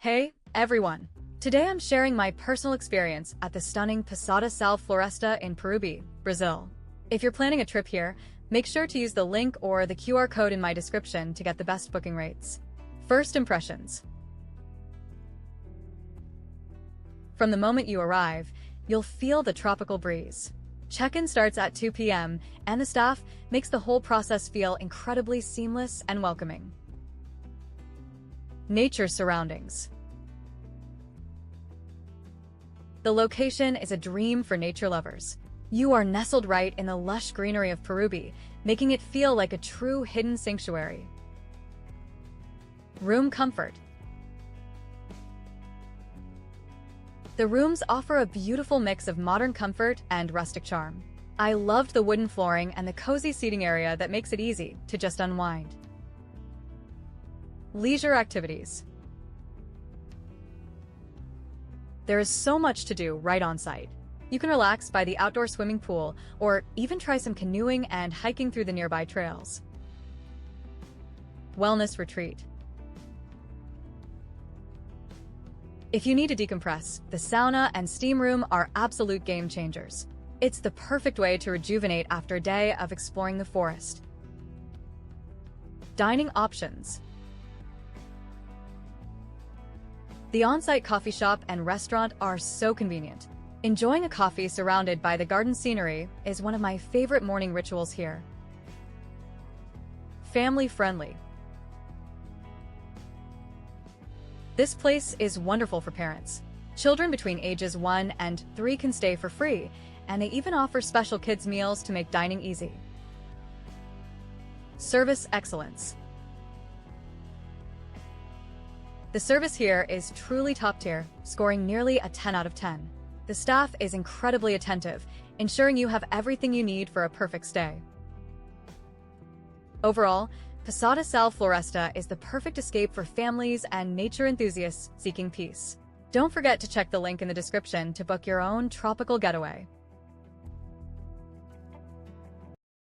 Hey, everyone! Today I'm sharing my personal experience at the stunning Pousada Salve Floresta in Peruíbe, Brazil. If you're planning a trip here, make sure to use the link or the QR code in my description to get the best booking rates. First impressions. From the moment you arrive, you'll feel the tropical breeze. Check-in starts at 2 p.m., and the staff makes the whole process feel incredibly seamless and welcoming. Nature surroundings. The location is a dream for nature lovers. You are nestled right in the lush greenery of Peruíbe, making it feel like a true hidden sanctuary. Room comfort. The rooms offer a beautiful mix of modern comfort and rustic charm. I loved the wooden flooring and the cozy seating area that makes it easy to just unwind. Leisure activities. There is so much to do right on site. You can relax by the outdoor swimming pool or even try some canoeing and hiking through the nearby trails. Wellness retreat. If you need to decompress, the sauna and steam room are absolute game changers. It's the perfect way to rejuvenate after a day of exploring the forest. Dining options. The on-site coffee shop and restaurant are so convenient. Enjoying a coffee surrounded by the garden scenery is one of my favorite morning rituals here. Family-friendly. This place is wonderful for parents. Children between ages 1 and 3 can stay for free, and they even offer special kids' meals to make dining easy. Service excellence. The service here is truly top tier, scoring nearly a 10 out of 10. The staff is incredibly attentive, ensuring you have everything you need for a perfect stay. Overall, Pousada Salve Floresta is the perfect escape for families and nature enthusiasts seeking peace. Don't forget to check the link in the description to book your own tropical getaway.